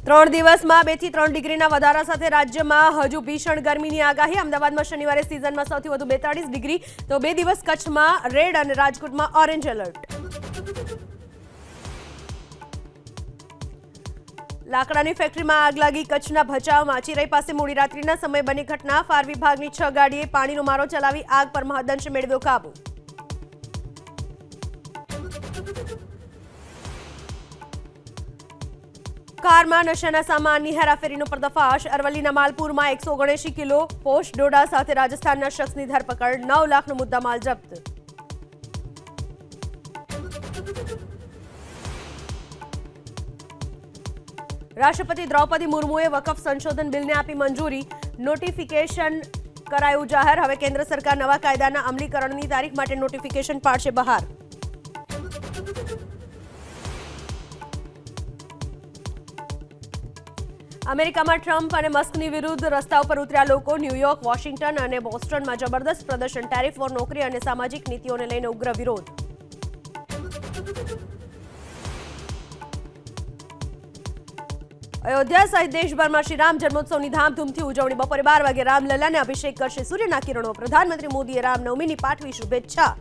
3 દિવસમાં 2 થી 3 ડિગ્રીના વધારા સાથે રાજ્યમાં હજુ ભીષણ ગરમીની આગાહી। અમદાવાદમાં શનિવારે સિઝનમાં સૌથી વધુ 42 ડિગ્રી, તો 2 દિવસ કચ્છમાં રેડ અને રાજકોટમાં ઓરેન્જ એલર્ટ। લાકડાની ફેક્ટરીમાં આગ લાગી કચ્છના ભચાઉમાં। ચિરાઈ પાસે મોડી રાત્રિના સમયે બની ઘટના। ફાયર વિભાગની 6 ગાડીએ પાણીનો મારો ચલાવી આગ પર મહદઅંશે મેળવ્યો કાબુ। કારમાં નશાના સામાનની હેરાફેરીનો પર્દાફાશ। અરવલ્લીના માલપુરમાં 179 કિલો પોશ ડોડા સાથે રાજસ્થાનના શખ્સની ધરપકડ। 9 લાખનો મુદ્દામાલ જપ્ત। રાષ્ટ્રપતિ દ્રૌપદી મુર્મુએ વકફ સંશોધન બિલને આપી મંજૂરી। નોટિફિકેશન કરાયું જાહેર। હવે કેન્દ્ર સરકાર નવા કાયદાના અમલીકરણની તારીખ માટે નોટિફિકેશન પાડશે બહાર। અમેરિકામાં ટ્રમ્પ અને મસ્કની વિરુદ્ધ રસ્તા ઉપર ઉતર્યા લોકો। ન્યૂયોર્ક, વોશિંગ્ટન અને બોસ્ટનમાં જબરદસ્ત પ્રદર્શન। ટેરિફ વોર, નોકરી અને સામાજિક નીતિઓને લઈને ઉગ્ર વિરોધ। અયોધ્યા સહિત દેશભરમાં શ્રી રામ જન્મોત્સવની ધામધૂમથી ઉજવણી। બપોરે 12 વાગે રામલલ્લાને અભિષેક કરશે સૂર્યના કિરણો। પ્રધાનમંત્રી મોદીએ રામનવમીની પાઠવી શુભેચ્છા।